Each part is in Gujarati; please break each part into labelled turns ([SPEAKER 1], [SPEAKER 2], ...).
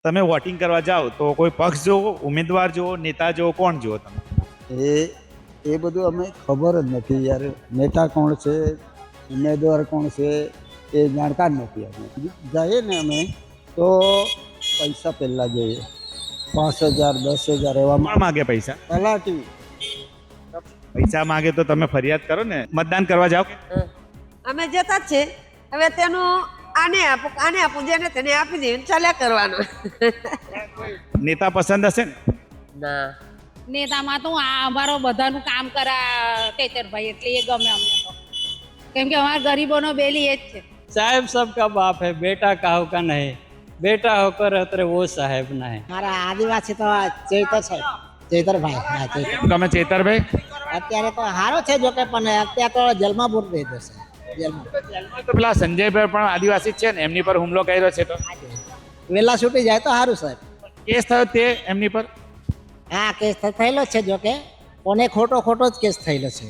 [SPEAKER 1] તમે વોટિંગ કરવા જાઓ તો કોઈ પક્ષ જોવો, ઉમેદવાર જોવો, નેતા જોવો, કોણ જોવો તમે?
[SPEAKER 2] એ એ બધું અમે ખબર જ નથી યાર. નેતા કોણ છે, ઉમેદવાર કોણ છે, એ જાણકાર નથી. અમે જઈએ ને અમે તો પૈસા પહેલાં જોઈએ, 5,000 10,000 એવા
[SPEAKER 1] કોણ માગે પૈસા?
[SPEAKER 2] તલાટી.
[SPEAKER 1] પૈસા માગે તો તમે ફરિયાદ કરો ને, મતદાન કરવા જાઓ.
[SPEAKER 3] અમે જતા જ છે. હવે તેનું આને આપું જેને તેને આપી દે ચાલ્યા કરવાનું.
[SPEAKER 1] નેતા પસંદ હશે ને?
[SPEAKER 3] ના
[SPEAKER 4] નેતામાં તો આ અમારો બધાનું કામ કરા ચૈતરભાઈ, એટલે એ ગમે અમને તો. કેમ કે અમારા ગરીબોનો બેલી એ જ છે.
[SPEAKER 5] साहेब सबका बाप है, बेटा काहू का नहीं, बेटा होकर अतरे वो साहेब ना है।
[SPEAKER 6] મારા આદિવાસી તો ચૈતર છે, ચૈતરભાઈ. હા, ચૈતર.
[SPEAKER 1] તમે ચેતરભાઈ?
[SPEAKER 6] અત્યારે તો સારો છે, જોકે પણ અત્યારે તો જેલમાં પૂરી દઈ દેશે. જેલમાં
[SPEAKER 1] તો પેલા સંજયભાઈ પણ આદિવાસી જ છે ને, એમની પર હુમલો કર્યો છે તો
[SPEAKER 6] વહેલા છૂટી જાય તો સારું સાહેબ.
[SPEAKER 1] કેસ થયો તે એમની પર?
[SPEAKER 6] હા, કેસ થયેલો છે, જોકે કોને ખોટો જ કેસ થયેલો છે.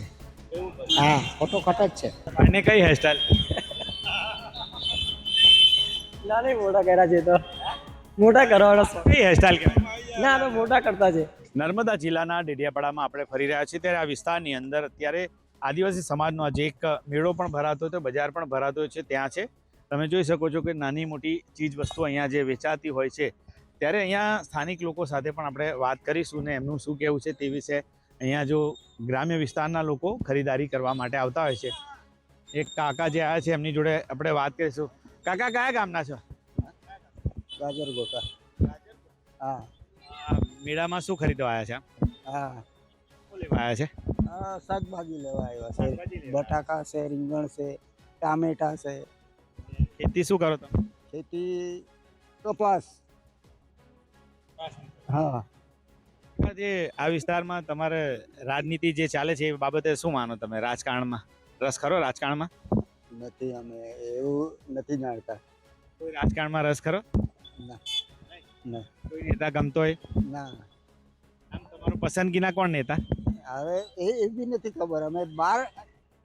[SPEAKER 6] હા, ખોટો જ છે.
[SPEAKER 1] એને કઈ હેરસ્ટાઈલ?
[SPEAKER 5] ના નહીં, મોટા કર્યા છે તો મોટા કરવાના છે.
[SPEAKER 1] કઈ હેરસ્ટાઈલ કહેવાય?
[SPEAKER 5] ના તો મોટા કરતા છે.
[SPEAKER 1] નર્મદા જિલ્લાના ડેડિયાપાડામાં આપણે ફરી રહ્યા છીએ, ત્યારે આ વિસ્તારની અંદર અત્યારે આદિવાસી સમાજનો આજે એક મેળો પણ ભરાતો હતો, બજાર પણ ભરાતો છે, ત્યાં છે. તમે જોઈ શકો છો કે નાની મોટી ચીજ વસ્તુ અહીંયા જે વેચાતી હોય છે, ત્યારે અહીંયા સ્થાનિક લોકો સાથે પણ આપણે વાત કરીશું ને એમનું શું કહેવું છે તે વિશે. અહીંયા જો ગ્રામ્ય વિસ્તારના લોકો ખરીદારી કરવા માટે આવતા હોય છે. એક કાકા જે આવ્યા છે એમની જોડે આપણે વાત કરીશું. કાકા કયા ગામના છો?
[SPEAKER 2] ગાજર ગોટા. હા
[SPEAKER 1] મેળામાં શું ખરીદવા આવ્યા છે?
[SPEAKER 2] હા.
[SPEAKER 1] શું લેવા આવ્યા છે?
[SPEAKER 2] શાકભાજી લેવા આવ્યા
[SPEAKER 1] શાકભાજી
[SPEAKER 2] છે.
[SPEAKER 1] લેવા.
[SPEAKER 2] બટાકા છે, રીંગણ છે, ટામેટા છે.
[SPEAKER 1] ખેતી શું કરો તમે?
[SPEAKER 2] ખેતી કપાસ. હા.
[SPEAKER 1] જે આ વિસ્તારમાં તમારે રાજનીતિ જે ચાલે છે એ બાબતે શું માનો તમે? રાજકારણમાં રસ ખરો? રાજકારણમાં
[SPEAKER 2] નથી, અમે એવું નથી જાણતા.
[SPEAKER 1] કોઈ રાજકારણમાં રસ ખરો?
[SPEAKER 2] ના ના
[SPEAKER 1] કોઈ નેતા ગમતો હોય?
[SPEAKER 2] ના.
[SPEAKER 1] આમ તમારું પસંદગીના કોણ નેતા?
[SPEAKER 2] હવે એ બી નથી ખબર. અમે બહાર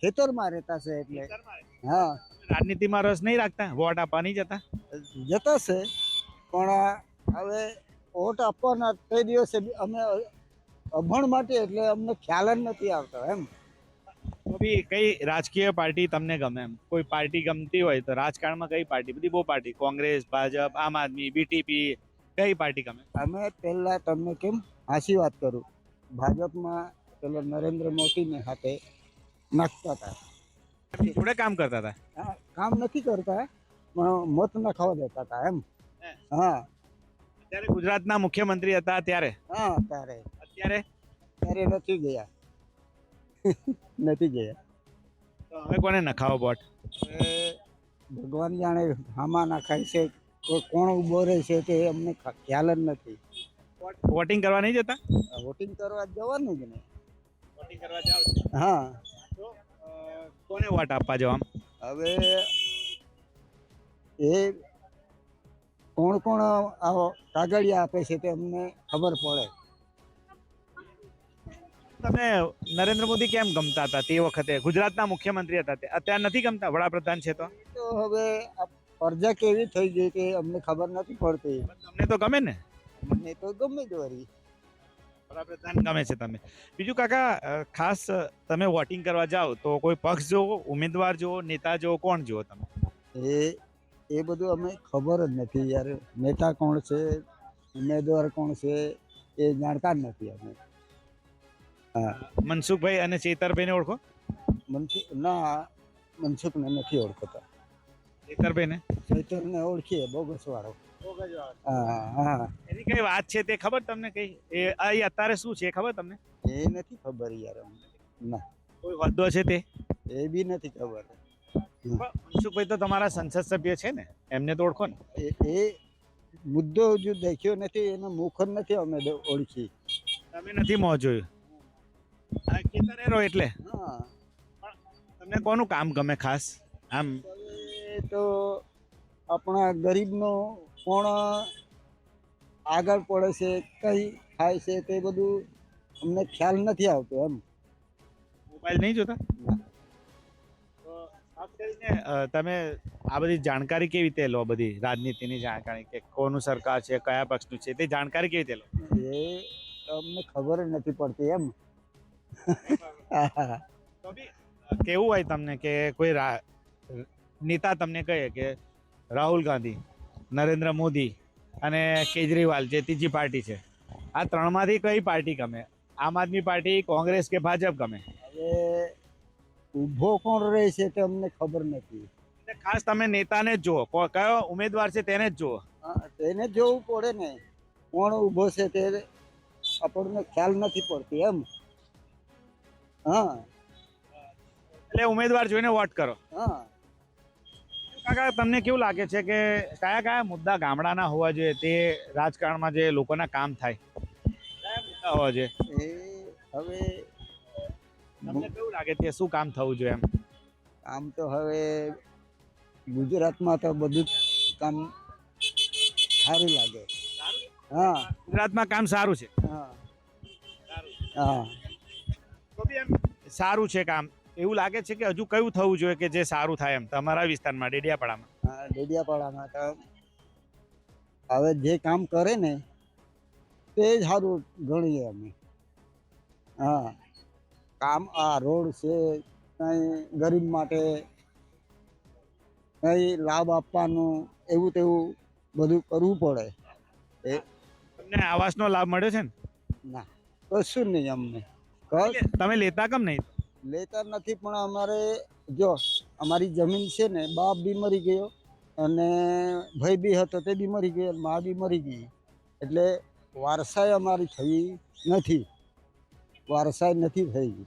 [SPEAKER 2] ખેતરમાં રહેતા છે એટલે. હા,
[SPEAKER 1] રાજનીતિમાં રસ નહીં રાખતા? વોટ આપવા નહીં જતા?
[SPEAKER 2] જતા છે પણ હવે વોટ આપવાના તે દિવસે બી અમે અભણ માટે એટલે અમને ખ્યાલ જ નથી આવતો એમ.
[SPEAKER 1] તો બી કઈ રાજકીય પાર્ટી તમને ગમે? એમ કોઈ પાર્ટી ગમતી હોય તો રાજકારણમાં કઈ પાર્ટી? બધી બહુ પાર્ટી, કોંગ્રેસ, ભાજપ, આમ આદમી, બીટીપી, કઈ પાર્ટી ગમે?
[SPEAKER 2] અમે પહેલાં તમને કેમ હાસી વાત કરું, ભાજપમાં પેલો નરેન્દ્ર મોદીને હાથે નાખતા હતા.
[SPEAKER 1] એમની જોડે કામ કરતા હતા?
[SPEAKER 2] હા, કામ નથી કરતા પણ મત નખાવા દેતા હતા એમ. હા
[SPEAKER 1] ત્યારે ગુજરાતના મુખ્યમંત્રી હતા ત્યારે?
[SPEAKER 2] હા. અત્યારે
[SPEAKER 1] અત્યારે
[SPEAKER 2] નથી ગયા. નથી ગયા.
[SPEAKER 1] તો હવે કોને નખાવો વોટ?
[SPEAKER 2] એ ભગવાન જાણે હામાં નાખાય છે, કોઈ કોણ ઊભો રહે છે તે અમને ખ્યાલ જ નથી.
[SPEAKER 1] વોટિંગ કરવા નહીં જતા?
[SPEAKER 2] વોટિંગ કરવા જવાનું જ ને.
[SPEAKER 1] વોટિંગ કરવા જાવ છો
[SPEAKER 2] હા.
[SPEAKER 1] તો કોને વોટ આપવા જાવ? આમ
[SPEAKER 2] હવે એ કોણ આવો કાગળિયા આપે છે તે અમને ખબર પડે.
[SPEAKER 1] તમે નરેન્દ્ર મોદી કેમ ગમતા હતા તે વખતે? ગુજરાતના મુખ્યમંત્રી હતા તે, અત્યારે નથી ગમતા? વડાપ્રધાન છે તો
[SPEAKER 2] તો હવે આ પ્રજા કેવી થઈ ગઈ કે અમને ખબર નથી પડતી.
[SPEAKER 1] તમને તો ગમે ને?
[SPEAKER 2] મને તો ગમે જ વળી.
[SPEAKER 1] વડાપ્રધાન ગમે છે તમે. બીજું કાકા, ખાસ તમે વોટિંગ કરવા જાઓ તો કોઈ પક્ષ જોવો, ઉમેદવાર જોવો, નેતા જોવો, કોણ જોવો તમે?
[SPEAKER 2] એ બધું અમે ખબર જ નથી યાર. નેતા કોણ છે, ઉમેદવાર કોણ છે, એ જાણકાર નથી અમે. હા.
[SPEAKER 1] મનસુખભાઈ અને ચેતરભાઈને ઓળખો?
[SPEAKER 2] મનસુખને નથી ઓળખતા.
[SPEAKER 1] ચેતરભાઈને?
[SPEAKER 2] ચૈતરને ઓળખીએ, બોગસ વાળો. હા હા.
[SPEAKER 1] એની કઈ વાત છે તે ખબર તમને? કઈ એ અત્યારે શું છે ખબર તમને?
[SPEAKER 2] એ નથી ખબર યાર અમને. ના,
[SPEAKER 1] કોઈ હોદ્દો છે તે?
[SPEAKER 2] એ બી નથી ખબર.
[SPEAKER 1] મનસુખભાઈ તો તમારા સંસદ સભ્ય છે ને, એમને તો ઓળખો ને?
[SPEAKER 2] એ મુદ્દો હજુ દેખ્યો નથી, એનો મુખ જ નથી અમે ઓળખી.
[SPEAKER 1] તમે નથી મોં જોયું? આ ખેતરે રહો એટલે
[SPEAKER 2] હા.
[SPEAKER 1] તમને કોનું કામ ગમે ખાસ? આમ
[SPEAKER 2] હવે તો આપણા ગરીબનો કોણ આગળ પડે છે, કઈ થાય છે તે બધું અમને ખ્યાલ નથી આવતો એમ.
[SPEAKER 1] મોબાઈલ નહીં જોતા?
[SPEAKER 2] ના.
[SPEAKER 1] તો આ ખાસ કરીને તમે આ બધી જાણકારી કેવી રીતે લો, બધી રાજનીતિની જાણકારી કે કોનું સરકાર છે, કયા પક્ષનું છે, તે જાણકારી કેવી રીતે લો?
[SPEAKER 2] એ અમને ખબર જ નથી પડતી એમ.
[SPEAKER 1] તો બી કેવું હોય તમને કે કોઈ નેતા તમને કહે કે રાહુલ ગાંધી, નરેન્દ્ર મોદી અને કેજરીવાલ જે ત્રીજી પાર્ટી છે, આ ત્રણમાંથી કઈ પાર્ટી ગમે? આમ આદમી પાર્ટી, કોંગ્રેસ કે ભાજપ ગમે?
[SPEAKER 2] હવે ઊભો કોણ રહે છે તે અમને ખબર નથી.
[SPEAKER 1] એટલે ખાસ તમે નેતાને જ જુઓ, કયો ઉમેદવાર છે તેને જ જુઓ.
[SPEAKER 2] તેને જોવું પડે ને, કોણ ઊભો છે તે આપણને ખ્યાલ નથી પડતી એમ. હા
[SPEAKER 1] એટલે ઉમેદવાર જોઈને વોટ કરો.
[SPEAKER 2] હા.
[SPEAKER 1] કાકા, તમને કેવું લાગે છે કે કયા કયા મુદ્દા ગામડાના હોવા જોઈએ તે રાજકારણમાં જે લોકોના કામ થાય? કયા મુદ્દા હોવા જોઈએ?
[SPEAKER 2] એ હવે
[SPEAKER 1] તમને કેવું લાગે છે શું કામ થવું જોઈએ એમ?
[SPEAKER 2] આમ તો હવે ગુજરાતમાં તો બધું જ કામ સારું લાગે. હા
[SPEAKER 1] ગુજરાતમાં કામ સારું છે.
[SPEAKER 2] હા હા.
[SPEAKER 1] તો બી એમ સારું છે કામ, એવું લાગે છે કે હજુ કયું થવું જોઈએ કે જે સારું થાય એમ તમારા વિસ્તારમાં, ડેડિયાપાડામાં?
[SPEAKER 2] હા, ડેડિયાપાડામાં તો હવે જે કામ કરે ને તે જ સારું ગણીએ અમે. હા, કામ આ રોડ છે, કંઈ ગરીબ માટે કંઈ લાભ આપવાનું એવું તેવું બધું કરવું પડે. એ
[SPEAKER 1] તમને આવાસનો લાભ મળ્યો છે ને?
[SPEAKER 2] ના, કશું નહીં અમને. કશ
[SPEAKER 1] તમે લેતા કેમ નહીં?
[SPEAKER 2] લેતા નથી, પણ અમારે જો અમારી જમીન છે ને, બાપ બી મરી ગયો અને ભાઈ બી હતો તે બી મરી ગયો, મા બી મરી ગઈ, એટલે વારસાઈ અમારી થઈ નથી. વારસાઈ નથી થઈ.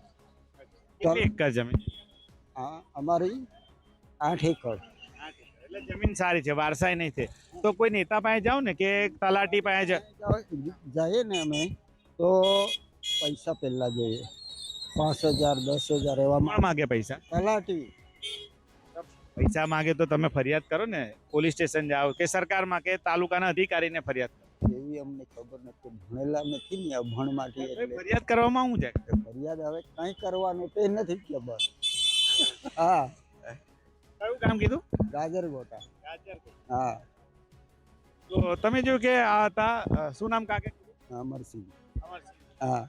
[SPEAKER 1] કેટલી એકર જમીન?
[SPEAKER 2] હા, અમારી 8 એકર.
[SPEAKER 1] એટલે જમીન સારી છે, વારસાઈ નહીં છે. તો કોઈ નેતા પાસે જાઓ ને કે તલાટી પાસે
[SPEAKER 2] જઈએ ને અમે તો પૈસા પહેલા જોઈએ, 5,000 10,000 એવા
[SPEAKER 1] કોણ માગે પૈસા?
[SPEAKER 2] તલાટી.
[SPEAKER 1] પૈસા માગે તો તમે ફરિયાદ કરો ને, પોલીસ સ્ટેશન જાઓ કે સરકારમાં કે તાલુકાના અધિકારીને ફરિયાદ કરો.
[SPEAKER 2] એવી અમને ખબર નથી, ભણેલા નથી ને અભણ માટે. એટલે
[SPEAKER 1] ફરિયાદ કરવામાં શું જાય?
[SPEAKER 2] ફરિયાદ હવે કંઈ કરવાનું તે નથી ખબર. હા.
[SPEAKER 1] કયું કામ કીધું?
[SPEAKER 2] ગાજર ગોટા. હા.
[SPEAKER 1] તો તમે જોયું કે આ હતા શું નામ કાકે?
[SPEAKER 2] અમરસિંહ.
[SPEAKER 1] અમરસિંહ.
[SPEAKER 2] હા.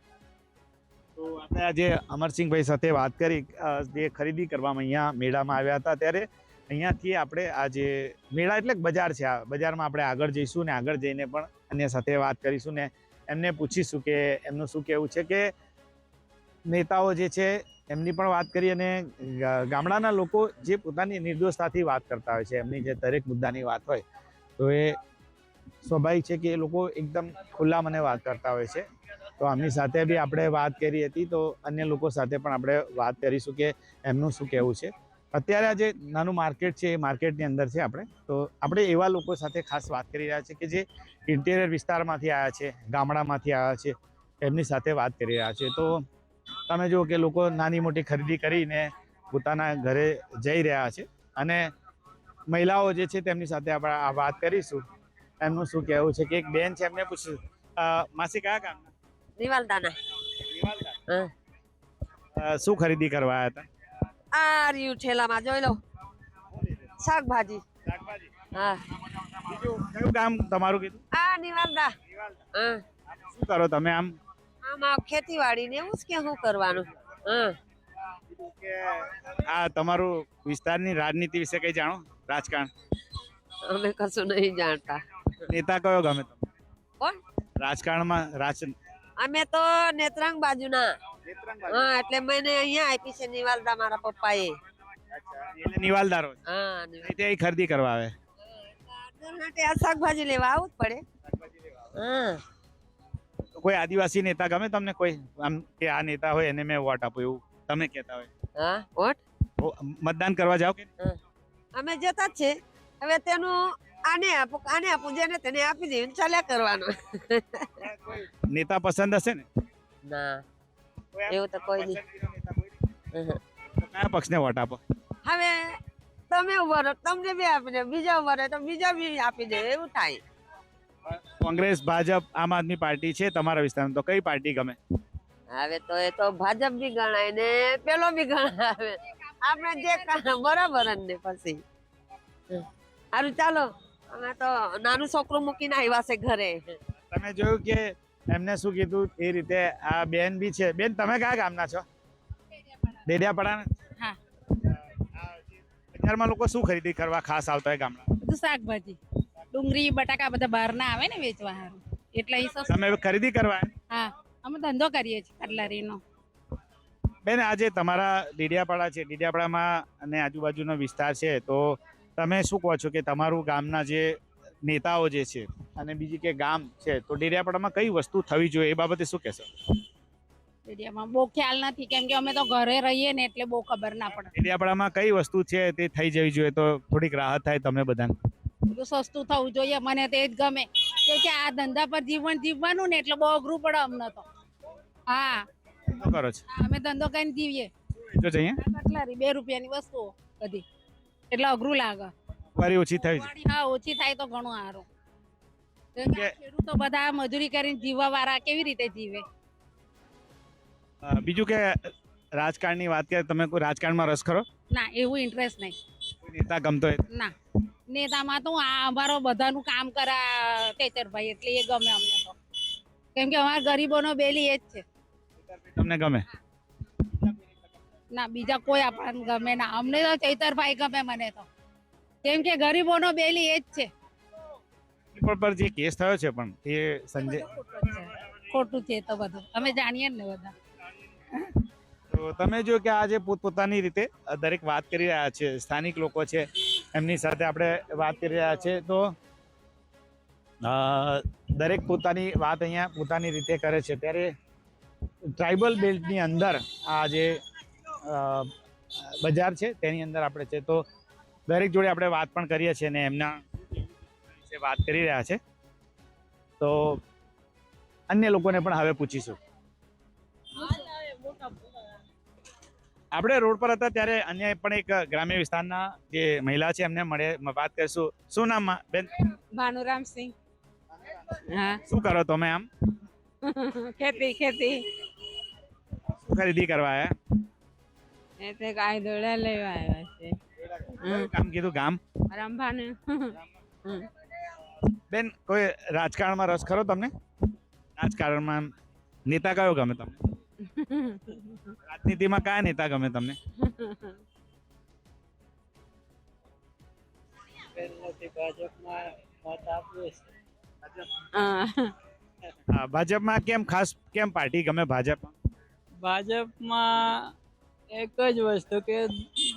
[SPEAKER 1] તો આપણે આજે અમરસિંહભાઈ સાથે વાત કરી, જે ખરીદી કરવામાં અહીંયા મેળામાં આવ્યા હતા, ત્યારે અહીંયાથી આપણે આ જે મેળા એટલે બજાર છે, આ બજારમાં આપણે આગળ જઈશું ને આગળ જઈને પણ અન્ય સાથે વાત કરીશું ને એમને પૂછીશું કે એમનું શું કહેવું છે કે નેતાઓ જે છે એમની પણ વાત કરી, અને ગામડાના લોકો જે પોતાની નિર્દોષતાથી વાત કરતા હોય છે, એમની જે દરેક મુદ્દાની વાત હોય તો એ સ્વાભાવિક છે કે એ લોકો એકદમ ખુલ્લા મને વાત કરતા હોય છે. તો આમની સાથે બી આપણે વાત કરી હતી, તો અન્ય લોકો સાથે પણ આપણે વાત કરીશું કે એમનું શું કહેવું છે. અત્યારે આ જે નાનું માર્કેટ છે એ માર્કેટની અંદર છે આપણે, તો આપણે એવા લોકો સાથે ખાસ વાત કરી રહ્યા છીએ કે જે ઇન્ટિરિયર વિસ્તારમાંથી આવ્યા છે, ગામડામાંથી આવ્યા છે, એમની સાથે વાત કરી રહ્યા છે. તો તમે જુઓ કે લોકો નાની મોટી ખરીદી કરીને પોતાના ઘરે જઈ રહ્યા છે, અને મહિલાઓ જે છે તેમની સાથે આપણે આ વાત કરીશું, એમનું શું કહેવું છે. કે એક બેન છે, એમને પૂછ્યું, માસી કયા કામ?
[SPEAKER 3] નિવાલદાના. હા.
[SPEAKER 1] શું ખરીદી કરવા આવ્યા હતા?
[SPEAKER 3] આ રહ્યું ઠેલામાં જોઈ લો, શાકભાજી.
[SPEAKER 1] શાકભાજી.
[SPEAKER 3] હા.
[SPEAKER 1] બીજું કયું કામ તમારું કીધું?
[SPEAKER 3] આ નિવાલદા. હા.
[SPEAKER 1] શું કરો તમે આમ?
[SPEAKER 3] આમાં ખેતીવાડી ને એવું જ કે શું કરવાનું. હા.
[SPEAKER 1] કે આ તમારું વિસ્તારની રાજનીતિ વિશે કઈ જાણો? રાજકારણ
[SPEAKER 3] અમે કશું નહીં જાણતા.
[SPEAKER 1] નેતા કયો ગમે તમને?
[SPEAKER 3] કોણ?
[SPEAKER 1] રાજકારણમાં
[SPEAKER 3] અમે તો નેત્રંગ બાજુના. હા, એટલે મને અહીંયા આપી છે નિવાલદા મારા પપ્પાએ.
[SPEAKER 1] એટલે નિવાલદારો
[SPEAKER 3] હા.
[SPEAKER 1] તે ખરીદી કરવા આવે?
[SPEAKER 3] આ શાકભાજી લેવા આવું જ પડે. હા.
[SPEAKER 1] કોઈ આદિવાસી નેતા ગમે તમને? કોઈ આમ કે આ નેતા હોય એને મેં વોટ આપું એવું તમે કહેતા હોય?
[SPEAKER 3] હા. વોટ
[SPEAKER 1] મતદાન કરવા જાઓ કે?
[SPEAKER 3] અમે જતા જ છે. હવે તેનું આને આપું જેને તેને આપી દે, ચાલ્યા કરવાનું.
[SPEAKER 1] નેતા પસંદ હશે ને?
[SPEAKER 3] ના, એવું તો કોઈ નહીં.
[SPEAKER 1] કયા પક્ષને વોટ આપો?
[SPEAKER 3] હવે તમે ઉભા રહો, તમને બી આપી દે, બીજા ઉભા રહે તો બીજા બી આપી દે, એવું થાય.
[SPEAKER 1] કોંગ્રેસ, ભાજપ, આમ આદમી પાર્ટી છે તમારા વિસ્તારમાં, તો કઈ પાર્ટી ગમે?
[SPEAKER 3] હવે તો એ તો ભાજપ બી ગણાય ને પેલો બી ગણાય. હવે આપણે જે બરાબર જ ને પછી સારું ચાલો અમે તો નાનું છોકરું મૂકીને આવ્યા છે ઘરે.
[SPEAKER 1] તમે જોયું કે એમને શું કીધું એ રીતે આ બેન બી છે. બેન તમે કયા ગામના છો? ડેડિયાપાડા.
[SPEAKER 4] હા.
[SPEAKER 1] બજારમાં લોકો શું ખરીદી કરવા ખાસ આવતા હોય ગામડા?
[SPEAKER 4] બધું શાકભાજી ડુંગળી બટાકા બધા બહાર ના આવે ને વેચવા હારું એટલે અહીં સસ્તું.
[SPEAKER 1] તમે ખરીદી કરવા આવ્યા?
[SPEAKER 4] હા અમે ધંધો કરીએ છીએ કટલેરીનો.
[SPEAKER 1] બેન આજે તમારા ડેડિયાપાડા છે, ડેડિયાપાડામાં અને આજુબાજુનો વિસ્તાર છે, તો તમે શું કહો છો કે તમારું ગામના જે નેતાઓ જે છે અને બીજી કે ગામ છે, તો ડેડિયાપાડામાં કઈ વસ્તુ થવી જોઈએ એ બાબતે શું કહેશો?
[SPEAKER 4] એરિયામાં બહુ ખ્યાલ નથી કેમ કે અમે તો ઘરે રહીએ ને એટલે બહુ ખબર ના પડે.
[SPEAKER 1] ડેડિયાપાડામાં કઈ વસ્તુ છે તે થઈ જવી જોઈએ તો થોડીક રાહત થાય તમને બધાને?
[SPEAKER 4] બધું સસ્તું થવું જોઈએ મને તો એ જ ગમે કેમ કે આ ધંધા પર જીવન જીવવાનું ને એટલે બહુ અઘરું પડે અમને તો. હા
[SPEAKER 1] શું કરો છો?
[SPEAKER 4] અમે ધંધો કરીને જીવીએ.
[SPEAKER 1] જો છે અહીંયા
[SPEAKER 4] કટલેરી 2 રૂપિયાની વસ્તુઓ બધી એટલે અઘરું લાગે.
[SPEAKER 1] વારી ઓછી થઈ છે.
[SPEAKER 4] હા ઓછી થાય તો ઘણું સારું. કેમ કે આ ખેડૂતો બધા મજૂરી કરીને જીવવા વાળા કેવી રીતે જીવે?
[SPEAKER 1] બીજું કે રાજકારણની વાત કરીએ, તમે કોઈ રાજકારણમાં રસ ખરો?
[SPEAKER 4] ના એવું ઇન્ટરેસ્ટ નહીં.
[SPEAKER 1] કોઈ નેતા ગમતો હોય?
[SPEAKER 4] ના નેતામાં તો આ અમારો બધાનું કામ કરા ચૈતરભાઈ એટલે એ ગમે અમને તો કેમ કે અમારા ગરીબોનો બેલી એ જ છે.
[SPEAKER 1] તમને ગમે?
[SPEAKER 4] ના બીજા કોઈ આપણને ગમે ના. અમને તો ચૈતરભાઈ ગમે મને તો કેમ કે ગરીબોનો બેલી એ જ છે.
[SPEAKER 1] પર જે કેસ થયો છે પણ એ સંજય
[SPEAKER 4] ખોટું છે તો બધું અમે જાણીએ ને બધા.
[SPEAKER 1] તો તમે જો કે આજે પોતપોતાની રીતે દરેક વાત કરી રહ્યા છે, સ્થાનિક લોકો છે એમની સાથે આપણે વાત કરી રહ્યા છે, તો દરેક પોતાની વાત અહીંયા પોતાની રીતે કરે છે. ત્યારે ટ્રાઇબલ બેલ્ટની અંદર આ જે બજાર છે તેની અંદર આપણે છે, તો દરેક જોડે આપણે વાત પણ કરીએ છીએ ને એમના વિશે વાત કરી રહ્યા છે. તો અન્ય લોકોને પણ હવે પૂછીશું. આપણે રોડ પર હતા ત્યારે અન્ય પણ એક ગ્રામ્ય વિસ્તારના જે મહિલા છે એમને વાત કરીશું. શું નામ બેન?
[SPEAKER 7] ભાનુરામસિંહ. હા
[SPEAKER 1] શું કરો તમે આમ?
[SPEAKER 7] ખેતી ખેતી
[SPEAKER 1] શું ખરીદી કરવા આયા?
[SPEAKER 7] એ તે ગાય દોડા લેવા આવ્યા છે.
[SPEAKER 1] કયું કામ કીધું? ગામ
[SPEAKER 7] રંભાને.
[SPEAKER 1] બેન કોઈ રાજકારણમાં રસ ખરો તમને? રાજકારણમાં નેતા કયો ગમે તમને? રાજનીતિમાં કયા નેતા ગમે તમને? ભાજપમાં કેમ? ખાસ કેમ પાર્ટી ગમે ભાજપ?
[SPEAKER 5] ભાજપમાં એક જ વસ્તુ કે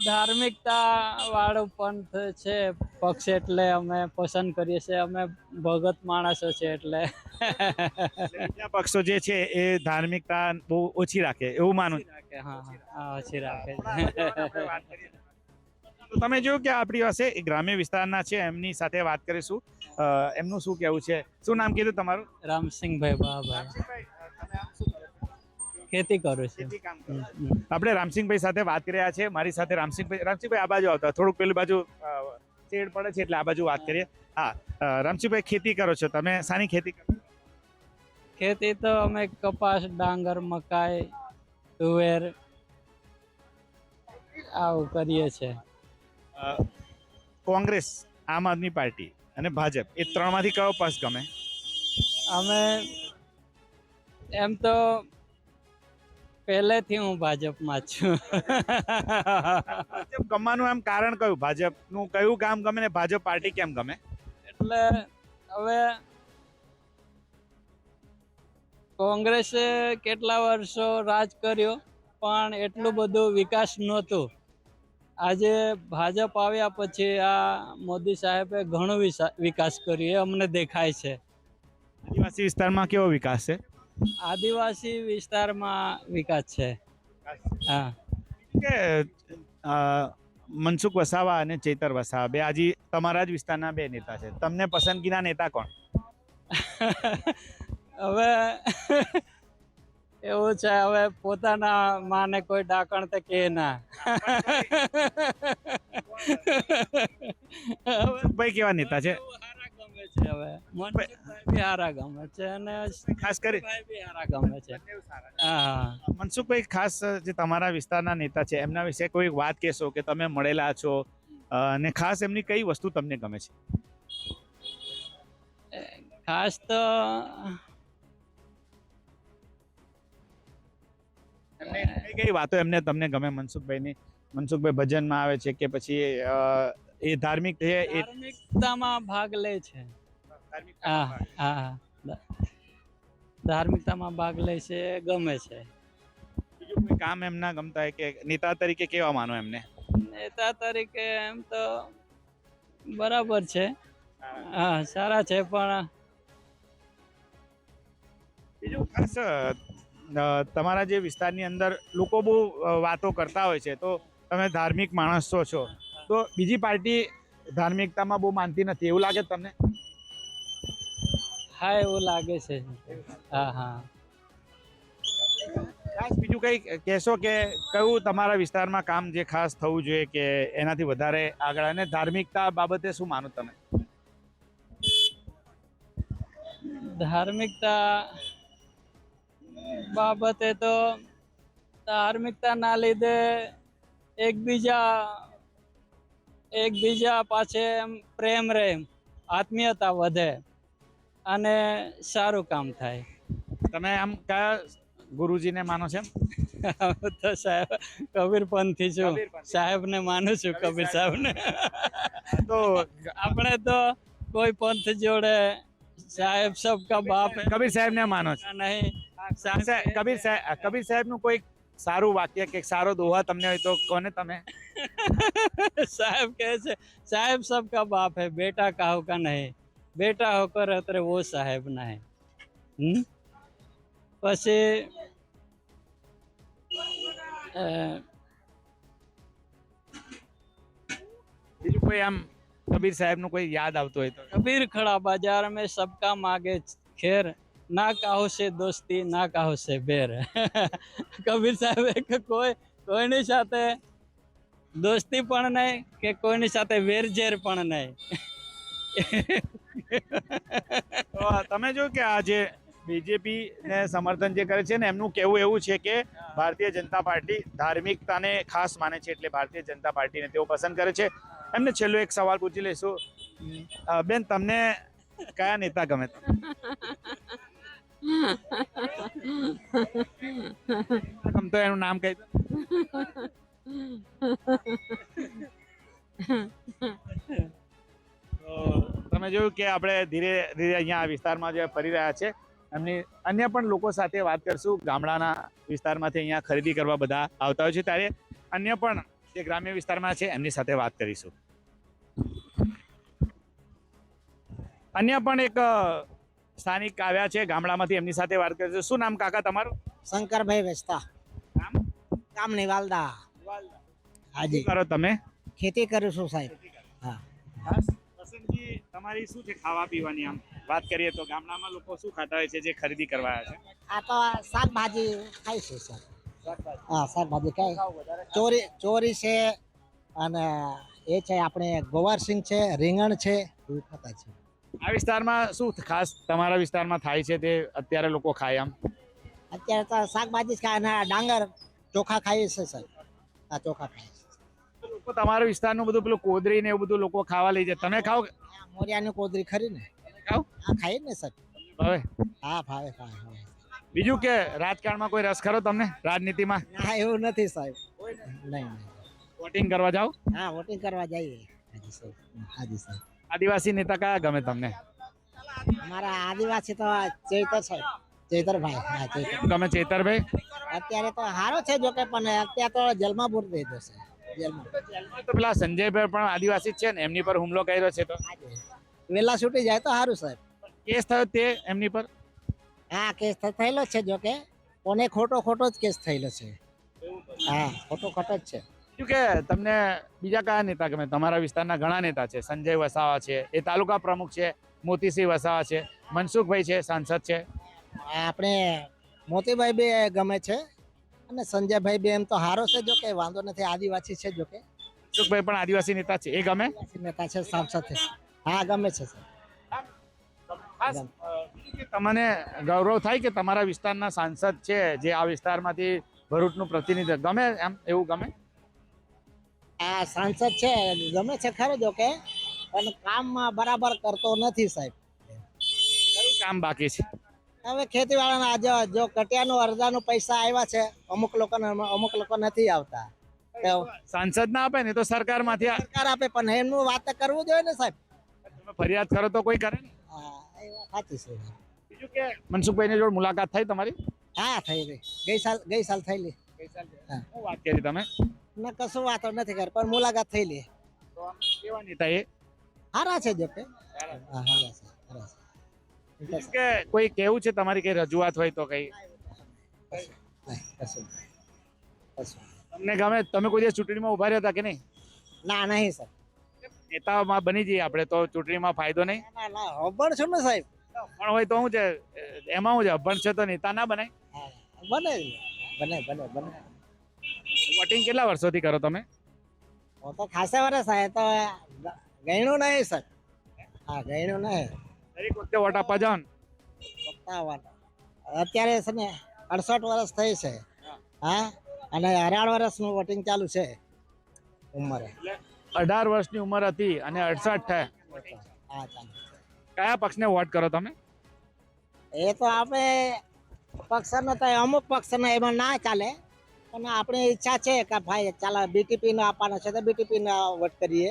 [SPEAKER 5] ધાર્મિકતા વાળો પંથ છે પક્ષ એટલે અમે પસંદ કરીએ છીએ. અમે ભગત માણસો છે એટલે
[SPEAKER 1] બીજા પક્ષો જે છે એ ધાર્મિકતા બહુ ઓછી રાખે એવું માનું છું.
[SPEAKER 5] હા ઓછી રાખે છે.
[SPEAKER 1] તો તમે જોયું કે આપણી પાસે એક ગ્રામ્ય વિસ્તારના છે એમની સાથે વાત કરીશું. એમનું શું કહેવું છે? શું નામ કીધું તમારું?
[SPEAKER 5] રામસિંહભાઈ બાભાઈ. ખેતી કરું છું.
[SPEAKER 1] આપણે રામસિંહભાઈ સાથે વાત કરી રહ્યા છે. મારી સાથે રામસિંહભાઈ આ બાજુ આવતા, થોડુંક પેલી બાજુ શેડ પડે છે એટલે આ બાજુ વાત કરીએ. હા રામસિંહભાઈ, ખેતી કરો છો તમે? શાની ખેતી કરો?
[SPEAKER 5] ખેતી તો અમે કપાસ, ડાંગર, મકાઈ, તુવેર આવું કરીએ છીએ.
[SPEAKER 1] કોંગ્રેસ, આમ આદમી પાર્ટી અને ભાજપ એ ત્રણમાંથી કયો પક્ષ ગમે?
[SPEAKER 5] અમે એમ તો પહેલેથી હું ભાજપમાં જ છું.
[SPEAKER 1] ભાજપ ગમવાનું એમ કારણ કયું? ભાજપનું કયું કામ ગમે ને ભાજપ પાર્ટી કેમ ગમે?
[SPEAKER 5] એટલે હવે કોંગ્રેસે કેટલા વર્ષો રાજ કર્યો પણ એટલું બધું વિકાસ નહોતું. આજે ભાજપ આવ્યા પછી આ મોદી સાહેબે ઘણો વિકાસ કર્યો એ અમને દેખાય છે.
[SPEAKER 1] આદિવાસી વિસ્તારમાં કેવો વિકાસ છે?
[SPEAKER 5] આદિવાસી વિસ્તારમાં વિકાસ છે. હા
[SPEAKER 1] કે મનસુખ વસાવા અને ચૈતર વસાવા બે આજે તમારા જ વિસ્તારના બે નેતા છે. તમને પસંદગીના નેતા કોણ?
[SPEAKER 5] હવે એવું છે, હવે પોતાના માને કોઈ ડાકણ તો કે ના.
[SPEAKER 1] ભાઈ કેવા નેતા છે?
[SPEAKER 5] છે હવે મનસુખભાઈ બી હારા ગમે છે અને
[SPEAKER 1] ખાસ કરી
[SPEAKER 5] ભાઈ બી હારા ગમે છે. હા
[SPEAKER 1] મનસુખભાઈ ખાસ જે તમારા વિસ્તારના નેતા છે એમના વિશે કોઈ વાત કહેશો કે તમે મળેલા છો અને ખાસ એમની કઈ વસ્તુ તમને ગમે છે?
[SPEAKER 5] ખાસ તો
[SPEAKER 1] કઈ કઈ વાતો એમને તમને ગમે મનસુખભાઈની? મનસુખભાઈ ભજનમાં આવે છે કે પછી એ ધાર્મિક છે એ
[SPEAKER 5] ધાર્મિકતામાં ભાગ લે છે. હા હા ધાર્મિકતામાં ભાગ લે છે, ગમે છે.
[SPEAKER 1] બીજું કોઈ કામ એમના ગમતા હોય કે નેતા તરીકે કેવા માનો એમને?
[SPEAKER 5] નેતા તરીકે એમ તો બરાબર છે, હા સારા છે, પણ
[SPEAKER 1] બીજું ખાસ તમારા જે વિસ્તારની અંદર લોકો બહુ વાતો કરતા હોય છે, તો તમે ધાર્મિક માણસો છો, તો બીજી પાર્ટી ધાર્મિકતામાં બહુ માનતી નથી એવું લાગે તમને?
[SPEAKER 5] હા એવું લાગે છે. હા હા
[SPEAKER 1] ખાસ બીજું કઈ કહેશો કે કયું તમારા વિસ્તારમાં કામ જે ખાસ થવું જોઈએ કે એનાથી વધારે આગળ, અને ધાર્મિકતા બાબતે શું માનો તમે?
[SPEAKER 5] ધાર્મિકતા બાબતે તો ધાર્મિકતાના લીધે એકબીજા પાસે એમ પ્રેમ રહે, આત્મીયતા વધે અને સારું કામ થાય.
[SPEAKER 1] તમે આમ કયા ગુરુજીને માનો છો?
[SPEAKER 5] હું તો સાહેબ કબીર પંથી છું, સાહેબને માનું છું, કબીર સાહેબને.
[SPEAKER 1] તો
[SPEAKER 5] આપણે તો કોઈ પંથ જોડે સાહેબ સબકા બાપ
[SPEAKER 1] કબીર સાહેબ ને માનો છો?
[SPEAKER 5] નહીં.
[SPEAKER 1] કબીર સાહેબ નું કોઈ સારું વાક્ય કે સારો દોહા તમને હોય તો કોને તમે?
[SPEAKER 5] साहब कैसे साहब सबका बाप है, बेटा काहू का नहीं, बेटा होकर अतरे वो साहेब ना है. પછી
[SPEAKER 1] બીજું કોઈ આમ કબીર સાહેબ નું કોઈ યાદ આવતું હોય તો?
[SPEAKER 5] कबीर खड़ा बाजार में सबका मांगे खेर, ना काहो से दोस्ती ना काहो से बेर. કબીર સાહેબ કે કોઈની સાથે દોસ્તી પણ નહીં કે કોઈની સાથે વેરઝેર પણ નહીં.
[SPEAKER 1] તો તમે જો કે આ જે બીજેપી ને સમર્થન જે કરે છે ને, એમનું કહેવું એવું છે કે ભારતીય જનતા પાર્ટી ધાર્મિકતાને ખાસ માને છે, એટલે ભારતીય જનતા પાર્ટીને તેઓ પસંદ કરે છે. એમને છેલ્લો એક સવાલ પૂછી લઈશું. બેન, તમને કયા નેતા ગમે? ગમતો એનું નામ કહી દો. તો તમે જોયું કે આપણે ધીરે ધીરે અહીંયા વિસ્તારમાં જે ફરી રહ્યા છે, એમની અન્ય પણ લોકો સાથે વાત કરશું. ગામડાના વિસ્તારમાંથી અહીંયા ખરીદી કરવા બધા આવતા હોય છે, ત્યારે અન્ય પણ જે ગ્રામ્ય વિસ્તારમાં છે એમની સાથે વાત કરીશું. અન્ય પણ એક સ્થાનિક આવ્યા છે ગામડામાંથી, એમની સાથે વાત કરીશું. શું નામ કાકા તમારું?
[SPEAKER 6] શંકરભાઈ વેચતા,
[SPEAKER 1] નામ?
[SPEAKER 6] ગામની વાલદા. હાજી,
[SPEAKER 1] શું કરો તમે?
[SPEAKER 6] ખેતી કરું છું સાહેબ. હા,
[SPEAKER 1] ખાસ પસંદગી તમારી શું છે ખાવા પીવાની? આમ વાત કરીએ તો ગામડામાં લોકો શું ખાતા હોય છે જે ખરીદી કરવા આવ્યા છે?
[SPEAKER 6] આ તો શાકભાજી ખાય છે સર. હા, શાકભાજી ખાય. ચોરી છે અને એ છે આપણે ગવારસિંગ છે, રીંગણ છે, એવું ખાતા છે.
[SPEAKER 1] આ વિસ્તારમાં શું ખાસ તમારા વિસ્તારમાં થાય છે તે અત્યારે લોકો ખાય? આમ
[SPEAKER 6] અત્યારે તો શાકભાજી જ ખાય અને ડાંગર ચોખા ખાઈએ છે સર. હા, ચોખા ખાય છે.
[SPEAKER 1] લોકો તમારા વિસ્તારનું બધું પેલું કોદરી ને એવું બધું લોકો ખાવા લઈ જાય, તમે ખાઓ?
[SPEAKER 6] મોરિયાની કોદરી ખરી ને,
[SPEAKER 1] ખાઓ?
[SPEAKER 6] હા ખાઈએ ને સર.
[SPEAKER 1] હવે
[SPEAKER 6] હા, ભાવે ભાવે.
[SPEAKER 1] બીજું કે રાજકારણમાં કોઈ રસ ખરો તમને? રાજનીતિમાં
[SPEAKER 6] ના, એવું નથી સાહેબ. નહીં.
[SPEAKER 1] વોટિંગ કરવા જાઓ?
[SPEAKER 6] હા, વોટિંગ કરવા જઈએ. હાજી સાહેબ. હાજી સાહેબ.
[SPEAKER 1] આદિવાસી નેતા કયા ગમે તમને?
[SPEAKER 6] અમારા આદિવાસી તો ચૈતર સાહેબ, ચૈતરભાઈ. હા, ચૈતર.
[SPEAKER 1] કેમ ગમે ચેતરભાઈ?
[SPEAKER 6] અત્યારે તો સારો છે જો કે, પણ અત્યારે તો જેલમાં પૂરી દીધો છે. જેલમાં
[SPEAKER 1] તો પેલા સંજયભાઈ પણ આદિવાસી જ છે ને, એમની પર હુમલો કર્યો છે, તો
[SPEAKER 6] વેલા છૂટી જાય તો સારું સાહેબ.
[SPEAKER 1] કેસ થયો તે એમની પર?
[SPEAKER 6] હા, કેસ થયેલો છે જો કે, કોને ખોટો જ કેસ થયેલો છે. હા, ખોટો જ છે.
[SPEAKER 1] શું કે તમને બીજા કયા નેતા ગમે? તમારા વિસ્તારના ઘણા નેતા છે. સંજય વસાવા છે, એ તાલુકા પ્રમુખ છે. મોતીસિંહ વસાવા છે. મનસુખભાઈ છે, સાંસદ છે.
[SPEAKER 6] આપણે મોતીભાઈ બી ગમે છે અને સંજયભાઈ બી એમ તો સારો છે જો કે, વાંધો નથી. આદિવાસી છે જો કે.
[SPEAKER 1] મનસુખભાઈ પણ આદિવાસી નેતા છે, એ ગમે?
[SPEAKER 6] નેતા છે, સાંસદ છે. હા, ગમે છે સર.
[SPEAKER 1] ખાસ બીજું કે તમને ગૌરવ થાય કે તમારા વિસ્તારના સાંસદ છે જે આ વિસ્તારમાંથી ભરૂચનું પ્રતિનિધિત્વ ગમે એમ એવું ગમે
[SPEAKER 6] આ સાંસદ છે ગમે છે ખરો જો કે પણ કામ બરાબર કરતો નથી સાહેબ.
[SPEAKER 1] કયું કામ બાકી છે
[SPEAKER 6] હવે ખેતીવાળાના જો કટિયાનું અડધાનું પૈસા આવ્યા છે અમુક લોકો નથી આવતા. તો
[SPEAKER 1] સાંસદ ના આપે ને તો સરકારમાંથી
[SPEAKER 6] સરકાર આપે પણ એમનું વાત તો કરવું જોઈએ ને સાહેબ.
[SPEAKER 1] તમે ફરિયાદ કરો તો કોઈ કરે ને
[SPEAKER 6] હા એ વાત સાચી છે.
[SPEAKER 1] બીજું કે મનસુખભાઈની જોડે મુલાકાત થઈ તમારી
[SPEAKER 6] હા થઈ ગઈ ગઈ સાલ થયેલી. હા.
[SPEAKER 1] શું વાત કરી તમે
[SPEAKER 6] ના કશું વાતો નથી કરી પણ મુલાકાત થયેલી.
[SPEAKER 1] તો આમ કેવા નેતા એ
[SPEAKER 6] સારા છે જો કે હા સારા છે.
[SPEAKER 1] બીજું કે કોઈ કેવું છે તમારી કઈ રજૂઆત હોય તો કઈ
[SPEAKER 6] કશું
[SPEAKER 1] તમને ગમે તમે કોઈ દિવસ ચૂંટણીમાં ઉભા રહ્યા હતા કે નહીં
[SPEAKER 6] ના નહીં સર.
[SPEAKER 1] નેતામાં બની જઈએ આપણે તો ચૂંટણીમાં ફાયદો નહીં
[SPEAKER 6] ના અભણ છું ને સાહેબ.
[SPEAKER 1] પણ હોય તો શું છે એમાં શું છે અભણ છે તો નેતા ના બનાય
[SPEAKER 6] બને બને.
[SPEAKER 1] વોટિંગ કેટલા વર્ષોથી કરો તમે
[SPEAKER 6] હું તો ખાસા વર્ષ થાય તો ગણ્યું નહીં સર. હા ગણ્યું નહીં.
[SPEAKER 1] દરેક વખતે વોટ આપવા જાઓ ને
[SPEAKER 6] 57 અત્યારે છે ને 68 વર્ષ થઈ છે. હા અને 18 વર્ષનું વોટિંગ ચાલુ છે ઉંમરે.
[SPEAKER 1] 18 વર્ષની ઉંમર હતી અને 68 થયા
[SPEAKER 6] હા ચાલુ.
[SPEAKER 1] કયા પક્ષને વોટ કરો તમે
[SPEAKER 6] એ તો આપણે પક્ષનો તો અમુક પક્ષનો એમાં ના ચાલે પણ આપણી ઈચ્છા છે કે ભાઈ ચાલો બીટીપી નો આપવાનો છે તો બીટીપી નો વોટ કરીએ,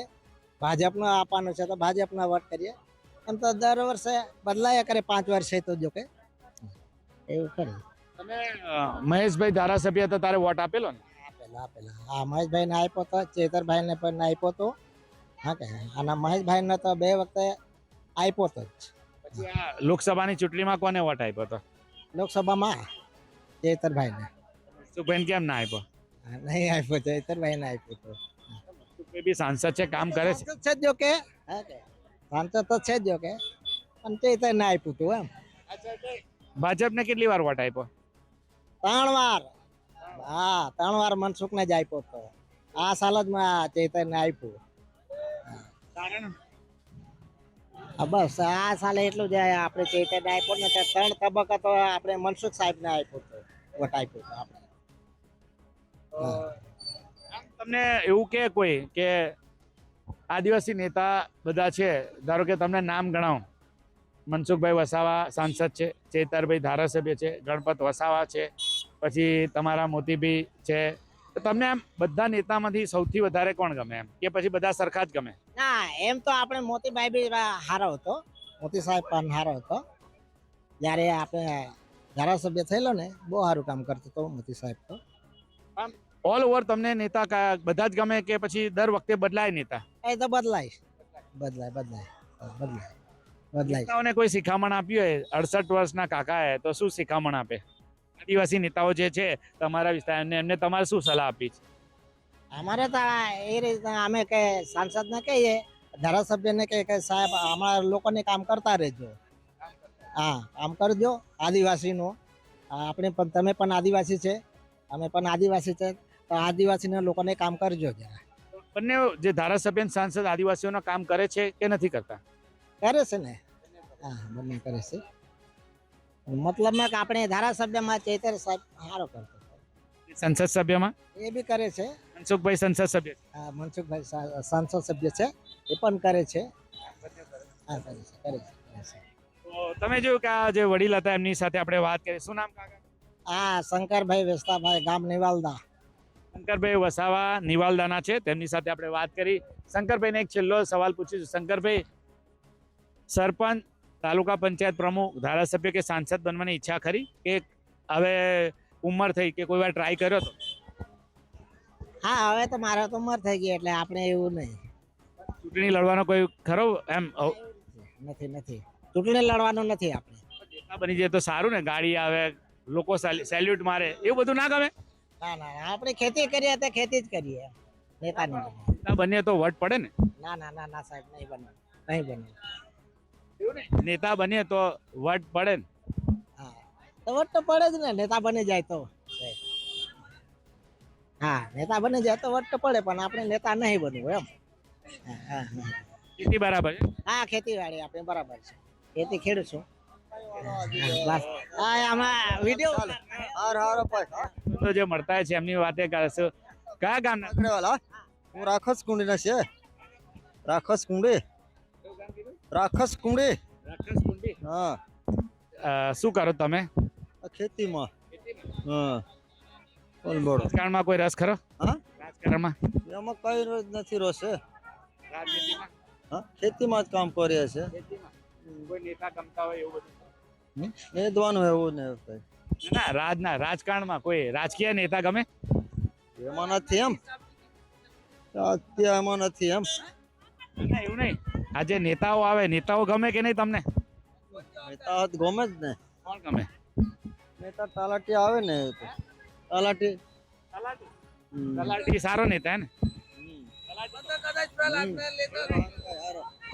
[SPEAKER 6] ભાજપનો આપવાનો છે તો ભાજપનો વોટ કરીએ. એમ તો દર વર્ષે બદલાયા કરે 5 વર્ષે તો જો કે એવું કરે.
[SPEAKER 1] તમે મહેશભાઈ ધારાસભ્ય હતા તારે વોટ આપેલો ને
[SPEAKER 6] આપેલા હા મહેશભાઈ ને આપ્યો તો, ચેતરભાઈ ને પણ આપ્યો તો. હા કે અને મહેશભાઈ ને તો 2 વખતે આપ્યો તો જ.
[SPEAKER 1] પછી આ લોકસભાની ચૂંટણીમાં કોને વોટ આપ્યો હતો
[SPEAKER 6] લોકસભામાં ચેતરભાઈ ને.
[SPEAKER 1] સુખભાઈ કેમ ના આપ્યો
[SPEAKER 6] નહીં આપ્યો, ચેતરભાઈ ને આપ્યો તો.
[SPEAKER 1] સુખભાઈ બી સાંસદ છે કામ કરે છે
[SPEAKER 6] સાંસદ છે જ જો કે હા કે સાંસદ તો છે જ જો કે પણ ચેતર ને આપ્યું તું એમ.
[SPEAKER 1] ભાજપને કેટલી વાર વોટ આપ્યો
[SPEAKER 6] 3 વાર. હા 3 વાર મનસુખ ને જ આપ્યો તો. આ સાલ જ ચેતર ને આપ્યું. બસ આ સાલે એટલું જ આપણે ચેતર ને આપ્યો ને 3 તબક્કા તો આપણે મનસુખ સાહેબ ને આપ્યો તો વોટ આપ્યો તો આપણે.
[SPEAKER 1] આમ તમને એવું કે કોઈ કે આદિવાસી નેતા બધા છે ધારો કે તમને નામ ગણાવો મનસુખભાઈ વસાવા સાંસદ છે, ચેતરભાઈ ધારાસભ્ય છે, ગણપત વસાવા છે, પછી તમારા મોતીભાઈ છે, તો તમને આમ બધા નેતામાંથી સૌથી વધારે કોણ ગમે એમ કે પછી બધા સરખા જ ગમે
[SPEAKER 6] ના એમ તો આપણે મોતીભાઈ બી સારો હતો, મોતી સાહેબ પણ સારો હતો. જ્યારે આપણે ધારાસભ્ય થયેલો ને બહુ સારું કામ કરતો હતો મોતી સાહેબ તો.
[SPEAKER 1] ઓલ ઓવર તમને નેતા બધા જ ગમે કે પછી દર વખતે બદલાય નેતા
[SPEAKER 6] એ તો બદલાય.
[SPEAKER 1] નેતાઓને કોઈ શિખામણ આપ્યું હોય 68 વર્ષના કાકા હે તો શું શિખામણ આપે આદિવાસી નેતાઓ જે છે તમારા વિસ્તાર એમને તમારે શું સલાહ આપી છે
[SPEAKER 6] અમારે તો એ રીતના અમે કે સાંસદને કહીએ, ધારાસભ્યને કહીએ કે સાહેબ અમારા લોકોને કામ કરતા રહેજો. હા કામ કરજો આદિવાસીનું. આપણે પણ તમે પણ આદિવાસી છે, અમે પણ આદિવાસી છે, તો આદિવાસીના લોકોને કામ કરજો જરા.
[SPEAKER 1] બંને જે ધારાસભ્ય અને સાંસદ આદિવાસીઓનું કામ કરે છે કે નથી કરતા
[SPEAKER 6] કરે છે ને. હા બંને કરે છે. મતલબમાં કે આપણે ધારાસભ્યમાં ચેતર સાહેબ સારો કરતો.
[SPEAKER 1] સંસદ સભ્યમાં
[SPEAKER 6] એ બી કરે છે.
[SPEAKER 1] મનસુખભાઈ સંસદ સભ્ય
[SPEAKER 6] હા મનસુખભાઈ સંસદ સભ્ય છે એ પણ કરે છે. હા કરે છે.
[SPEAKER 1] તો તમે જોયું કે આ જે વડીલ હતા એમની સાથે આપણે વાત કરી શું નામ કાકા
[SPEAKER 6] હા શંકરભાઈ વેસ્તાભાઈ ગામ નિવાલદા.
[SPEAKER 1] શંકરભાઈ વસાવા નિવાલદાના છે તેમની સાથે આપણે વાત કરી. શંકરભાઈને એક છેલ્લો સવાલ પૂછીશું. શંકરભાઈ સરપંચ, તાલુકા પંચાયત પ્રમુખ, ધારાસભ્ય કે સાંસદ બનવાની ઈચ્છા ખરી કે હવે ઉંમર થઈ કે કોઈ વાર ટ્રાય કર્યો તો
[SPEAKER 6] હા હવે તો મારે તો ઉંમર થઈ ગઈ એટલે આપણે એવું નહીં.
[SPEAKER 1] ચૂંટણી લડવાનો કોઈ ખરો એમ
[SPEAKER 6] નથી ચૂંટણી લડવાનું નથી આપણે.
[SPEAKER 1] નેતા બની જાય તો સારું ને, ગાડી આવે લોકો સેલ્યુટ મારે એવું બધું ના ગમે
[SPEAKER 6] ના આપણે ખેતી કરીએ તો ખેતી જ કરીએ, નેતા નહીં.
[SPEAKER 1] નેતા બનીએ તો વટ પડે ને
[SPEAKER 6] ના સાહેબ નહીં બને.
[SPEAKER 1] નેતા બનીએ તો વટ પડે ને.
[SPEAKER 6] હા તો વટ તો પડે જ ને નેતા બની જાય તો. હા નેતા બની જાય તો વટ તો પડે પણ આપણે નેતા નહીં બનવું એમ.
[SPEAKER 1] ખેતી બરાબર છે
[SPEAKER 6] હા ખેતીવાડી આપણે બરાબર છે. ખેતી ખેડું છું બસ હા આમાં વિડીયો
[SPEAKER 1] તો જે મળતા હોય છે એમની વાતે કરશું. કયા ગામના?
[SPEAKER 8] હું રાખસ કુંડી ના છે. રાખસ કુંડી. રાખસ કુંડી.
[SPEAKER 1] રાક્ષસ કુંડી.
[SPEAKER 8] હા
[SPEAKER 1] શું કરો તમે?
[SPEAKER 8] આ ખેતીમાં. હા બોલ
[SPEAKER 1] રાજકારણમાં કોઈ રસ ખરો?
[SPEAKER 8] હા?
[SPEAKER 1] રાજકારણમાં
[SPEAKER 8] એમાં કઈ રોજ નથી રોશે.
[SPEAKER 1] રાજનીતિમાં
[SPEAKER 8] હા ખેતીમાં જ કામ કરીએ છે.
[SPEAKER 1] કોઈ નેતા ગમતા હોય એવું બધું?
[SPEAKER 8] મેદવાનું એવું ને એવું કઈ.
[SPEAKER 1] ના રાજકારણમાં કોઈ રાજકીય નેતા ગમે?
[SPEAKER 8] એમાં નથી એમ. અત્યારે એમાં નથી એમ.
[SPEAKER 1] ના એવું નહીં. આ જે નેતાઓ આવે નેતાઓ ગમે કે નહીં તમને?
[SPEAKER 8] નેતા ગમે જ ને.
[SPEAKER 1] કોણ ગમે?
[SPEAKER 8] નેતા તલાટી આવે ને એ તો. તલાટી.
[SPEAKER 1] તલાટી સારો નેતા હે ને?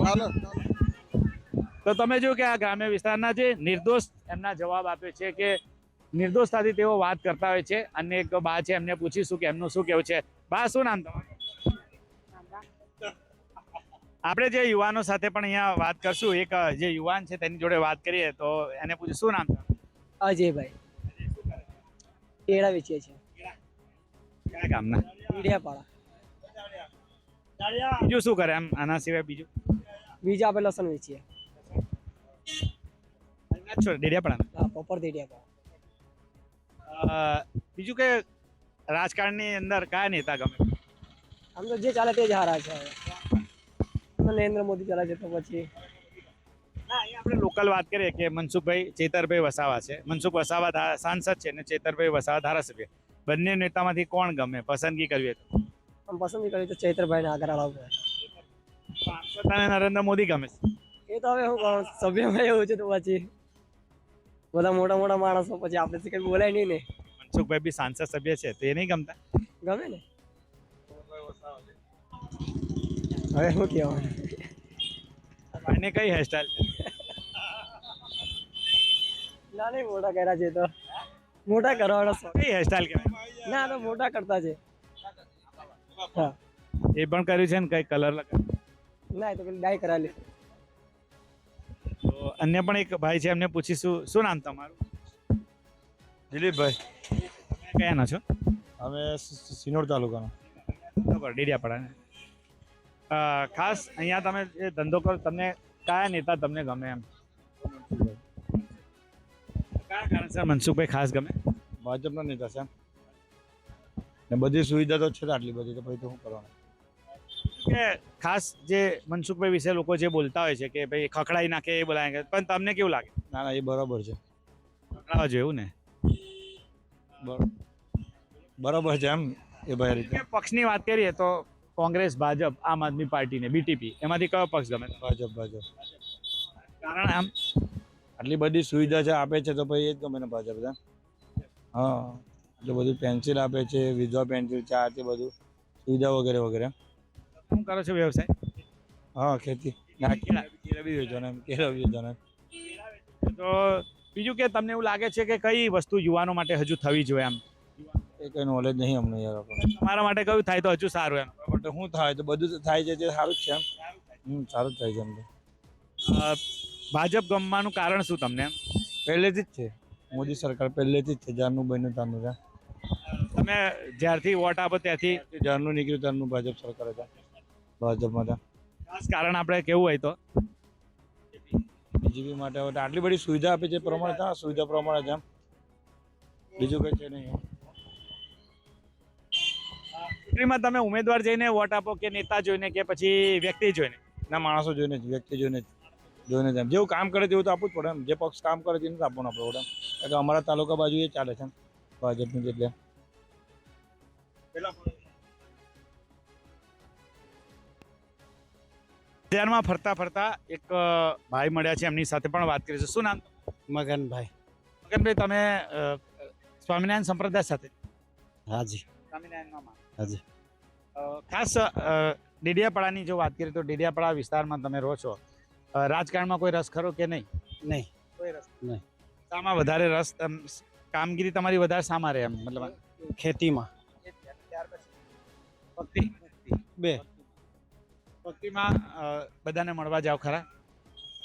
[SPEAKER 8] ચાલો
[SPEAKER 1] તો તમે જો કે આ ગ્રામ્ય વિસ્તારના જે નિર્દોષ એમના જવાબ આપ્યો છે કે નિર્દોષતાથી તેઓ વાત કરતા હોય છે. અને એક બા છે એમને પૂછીશું કે એમનું શું કેવું છે. બા શું નામ તમારું? આપણે જે યુવાનો સાથે પણ અહીંયા વાત કરશું. એક જે યુવાન છે તેની જોડે વાત કરીએ તો એને પૂછ્યું શું નામ તમારું?
[SPEAKER 9] અજયભાઈ કેળા વેચીએ છીએ
[SPEAKER 1] કયા ગામના?
[SPEAKER 9] ઈડિયાપાડા.
[SPEAKER 1] બીજું શું કરે એમ આના સિવાય બીજું?
[SPEAKER 9] બીજા આપણે લસણ વેચીએ.
[SPEAKER 1] ડેડિયાપાડા.
[SPEAKER 9] હા પ્રોપર ઈડિયાપાડા.
[SPEAKER 1] બીજું કે રાજકારણની અંદર કયા નેતા ગમે?
[SPEAKER 9] આમ તો જે ચાલે તે જ હારા છે હવે. નરેન્દ્ર મોદી ચાલે છે તો પછી
[SPEAKER 1] ના અહીંયા આપણે લોકલ વાત કરીએ કે મનસુખભાઈ ચેતરભાઈ વસાવા છે. મનસુખ વસાવા સાંસદ છે અને ચેતરભાઈ વસાવા ધારાસભ્ય. બંને નેતામાંથી કોણ ગમે પસંદગી કરવી તો?
[SPEAKER 9] આમ પસંદ કરવી તો ચૈતરભાઈને આગળ લાવવું.
[SPEAKER 1] સાંસદ અને નરેન્દ્ર મોદી ગમે છે.
[SPEAKER 9] એ તો હવે હું કહું સભ્યમાં એવું છે તો પછી બધા મોટા મોટા માણસો પછી આપણે કઈ બોલાય નહીં ને.
[SPEAKER 1] મનસુખભાઈ બી સાંસદ સભ્ય છે તો એ નહીં ગમતા?
[SPEAKER 9] ગમે ને હવે શું કહેવાનું.
[SPEAKER 1] ભાઈને કઈ હેરસ્ટાઈલ છે?
[SPEAKER 9] ના નહીં મોટા કર્યા છે તો મોટા કરવાનો શોખ.
[SPEAKER 1] કઈ હેરસ્ટાઈલ કહેવાય?
[SPEAKER 9] ના તો મોટા કરતા છે. હા
[SPEAKER 1] એ પણ કર્યું છે ને કઈ કલર લગાવ્યો?
[SPEAKER 9] ના એ તો પેલી ડાય કરાવેલી.
[SPEAKER 1] તો અન્ય પણ એક ભાઈ છે એમને પૂછીશું શું નામ તમારું?
[SPEAKER 8] દિલીપભાઈ.
[SPEAKER 1] કયાના છો?
[SPEAKER 8] અમે સિનોર તાલુકાના.
[SPEAKER 1] બરાબર ડેડિયાપાડા. ખાસ અહીંયા તમે જે ધંધો કરો તમને કયા નેતા તમને ગમે એમ? કયા કારણસર મનસુખભાઈ ખાસ ગમે?
[SPEAKER 8] ભાજપના નેતા છે ને બધી સુવિધા તો છે જ આટલી બધી તો પછી તો શું કરવાનું.
[SPEAKER 1] કે ખાસ જે મનસુખભાઈ વિશે લોકો જે બોલતા હોય છે કે ભાઈ ખખડાઈ નાખે એ બોલાય પણ તમને કેવું લાગે?
[SPEAKER 8] ના ના એ બરાબર છે.
[SPEAKER 1] ખખડાવા જેવું ને
[SPEAKER 8] બરાબર છે એમ એ ભાઈ રીતે.
[SPEAKER 1] કે પક્ષની વાત કરીએ તો કોંગ્રેસ, ભાજપ, આમ આદમી પાર્ટી ને બીટીપી એમાંથી કયો પક્ષ ગમે?
[SPEAKER 8] ભાજપ.
[SPEAKER 1] કારણ આમ
[SPEAKER 8] આટલી બધી સુવિધા છે આપે છે તો પછી એ જ ગમે ને ભાજપ છે. હા એટલે બધું પેન્સિલ આપે છે વિધવા પેન્સિલ ચા તે બધું સુવિધા વગેરે વગેરે.
[SPEAKER 1] શું કરો છો વ્યવસાય?
[SPEAKER 8] હા ખેતી ના કેળા બી વેચવાના કેળા બી વેચવાના.
[SPEAKER 1] તો બીજું કે તમને એવું લાગે છે કે કઈ વસ્તુ યુવાનો માટે હજુ થવી જોઈએ એમ?
[SPEAKER 8] એ કઈ નોલેજ નહીં અમને યાર આપણે.
[SPEAKER 1] તમારા માટે કયું થાય તો હજુ સારું એમ?
[SPEAKER 8] બટ શું થાય તો બધું તો થાય છે તે સારું જ છે એમ. સારું જ થાય છે એમ તો.
[SPEAKER 1] ભાજપ ગમવાનું કારણ શું તમને એમ?
[SPEAKER 8] પહેલેથી જ છે મોદી સરકાર પહેલેથી જ છે જ્યારનું બન્યું ત્યારનું છે.
[SPEAKER 1] તમે જ્યારથી વોટ આપો ત્યાંથી
[SPEAKER 8] જ્યારનું નીકળ્યું ત્યારનું ભાજપ સરકાર હતા ભાજપમાં હતા.
[SPEAKER 1] ખાસ કારણ આપણે કેવું હોય તો
[SPEAKER 8] બીજીપી માટે હવે તો આટલી બધી સુવિધા આપે છે પ્રમાણે ત્યાં સુવિધા પ્રમાણે છે એમ બીજું કંઈ છે નહીં.
[SPEAKER 1] ચૂંટણીમાં તમે ઉમેદવાર જઈને વોટ આપો કે નેતા જોઈને કે પછી વ્યક્તિ જોઈને?
[SPEAKER 8] ના માણસો જોઈને જ વ્યક્તિ જોઈને જ એમ જેવું કામ કરે તેવું તો આપવું જ પડે એમ. જે પક્ષ કામ કરે તેનું જ આપવાનું આપણે ઓર્ડર. કારણ કે અમારા તાલુકા બાજુ એ ચાલે છે એમ ભાજપનું જ એટલે.
[SPEAKER 1] બજારમાં ફરતા ફરતા એક ભાઈ મળ્યા છે એમની સાથે પણ વાત કરીશું. શું નામ?
[SPEAKER 6] મગનભાઈ.
[SPEAKER 1] મગનભાઈ તમે સ્વામિનારાયણ સંપ્રદાય સાથે?
[SPEAKER 6] હાજી.
[SPEAKER 1] સ્વામિનારાયણમાં
[SPEAKER 6] હાજી.
[SPEAKER 1] ખાસ ડેડિયાપાડાની જો વાત કરીએ તો ડેડિયાપાડા વિસ્તારમાં તમે રહો છો. રાજકારણમાં કોઈ રસ ખરો કે નહીં?
[SPEAKER 6] નહીં.
[SPEAKER 1] કોઈ રસ
[SPEAKER 6] નહીં.
[SPEAKER 1] શામાં વધારે રસ? કામગીરી તમારી વધારે શામાં રહે એમ? મતલબ
[SPEAKER 6] ખેતીમાં.
[SPEAKER 1] ભક્તિ?
[SPEAKER 6] બે.
[SPEAKER 1] ભક્તિમાં બધાને મળવા જાવ ખરા?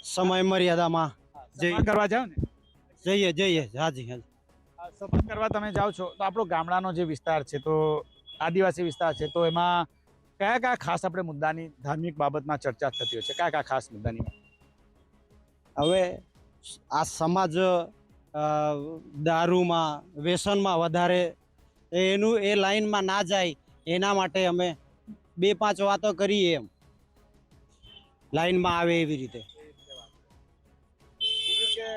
[SPEAKER 9] સમય મર્યાદામાં
[SPEAKER 1] સભા કરવા જાઓ ને
[SPEAKER 9] જઈએ હાજી હાજી.
[SPEAKER 1] સભા કરવા તમે જાઓ છો તો આપણો ગામડાનો જે વિસ્તાર છે તો આદિવાસી વિસ્તાર છે તો એમાં કયા કયા ખાસ આપણે મુદ્દાની ધાર્મિક બાબતમાં ચર્ચા થતી હોય છે, કયા કયા ખાસ મુદ્દાની?
[SPEAKER 9] હવે આ સમાજ દારૂમાં વ્યસનમાં વધારે એ લાઈનમાં ના જાય એના માટે અમે 2-5 વાતો કરીએ એમ લાઈનમાં આવે એવી રીતે.
[SPEAKER 1] બીજું કે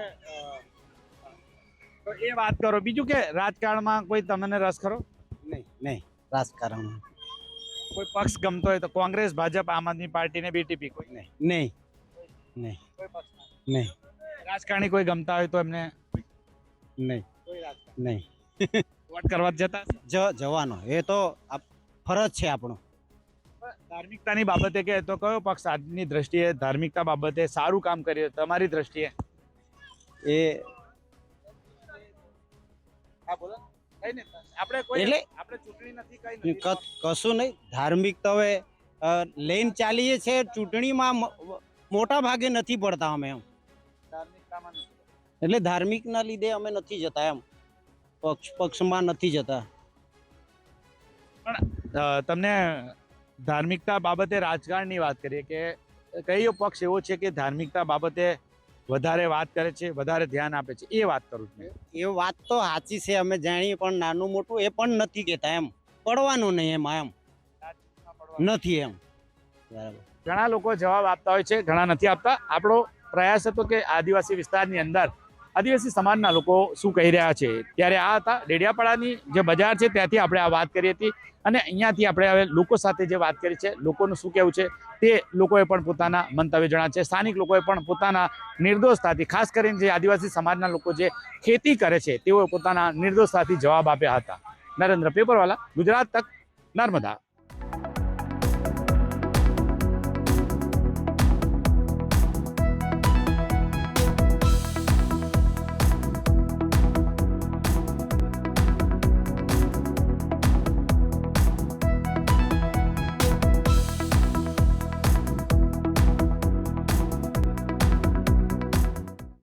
[SPEAKER 1] તો એ વાત કરો. બીજું કે રાજકારણમાં કોઈ તમને રસ ખરો?
[SPEAKER 9] નહીં રાજકારણ
[SPEAKER 1] કોઈ પક્ષ ગમતો હોય તો કોંગ્રેસ, ભાજપ, આમ આદમી પાર્ટી ને બીટીપી? કોઈ
[SPEAKER 9] નહીં.
[SPEAKER 1] કોઈ પક્ષ
[SPEAKER 9] નહીં.
[SPEAKER 1] રાજકારણી કોઈ ગમતા હોય તો એમને
[SPEAKER 9] નહીં
[SPEAKER 1] વોટ કરવા જ જતા હશે?
[SPEAKER 9] જવાનો એ તો ફરજ છે આપણો.
[SPEAKER 1] ધાર્મિકતાની બાબતે કે તો કયો પક્ષ આજની દ્રષ્ટિએ ધાર્મિકતા બાબતે સારું કામ કર્યું તમારી દ્રષ્ટિએ?
[SPEAKER 9] એ
[SPEAKER 1] હા બોલો. કઈ નહીં, આપણે કોઈ
[SPEAKER 9] એટલે
[SPEAKER 1] આપણે ચૂંટણી નથી, કઈ નથી.
[SPEAKER 9] કશું નહીં. ધાર્મિક તો હવે લઈને ચાલીએ છે. ચૂંટણીમાં મોટા ભાગે નથી પડતા અમે એમ.
[SPEAKER 1] ધાર્મિકતામાં નથી.
[SPEAKER 9] એટલે ધાર્મિકના લીધે અમે નથી જતા એમ, પક્ષમાં નથી જતા.
[SPEAKER 1] તમને ધાર્મિકતા બાબતે રાજકારણની વાત કરીએ કે કયો પક્ષ એવો છે કે ધાર્મિકતા બાબતે વધારે વાત કરે છે, વધારે ધ્યાન આપે છે, એ વાત કરું છું.
[SPEAKER 9] એ વાત તો સાચી છે, અમે જાણીએ, પણ નાનું મોટું એ પણ નથી કહેતા એમ. પડવાનું નહીં એમાં એમ નથી એમ. બરાબર.
[SPEAKER 1] ઘણા લોકો જવાબ આપતા હોય છે, ઘણા નથી આપતા. આપણો પ્રયાસ હતો કે આદિવાસી વિસ્તારની અંદર આદિવાસી સમાજના લોકો શું કહી રહ્યા છે. ત્યારે આ હતા ડેડિયાપાડાની જે બજાર છે ત્યાંથી આપણે આ વાત કરી હતી અને અહીંયાથી આપણે હવે લોકો સાથે જે વાત કરી છે, લોકોનું શું કહેવું છે તે લોકોએ પણ પોતાના મંતવ્ય જણાવ્યા છે. સ્થાનિક લોકોએ પણ પોતાના નિર્દોષતાથી, ખાસ કરીને જે આદિવાસી સમાજના લોકો જે ખેતી કરે છે તેઓએ પોતાના નિર્દોષતાથી જવાબ આપ્યા હતા. નરેન્દ્ર પેપરવાલા, ગુજરાત તક, નર્મદા.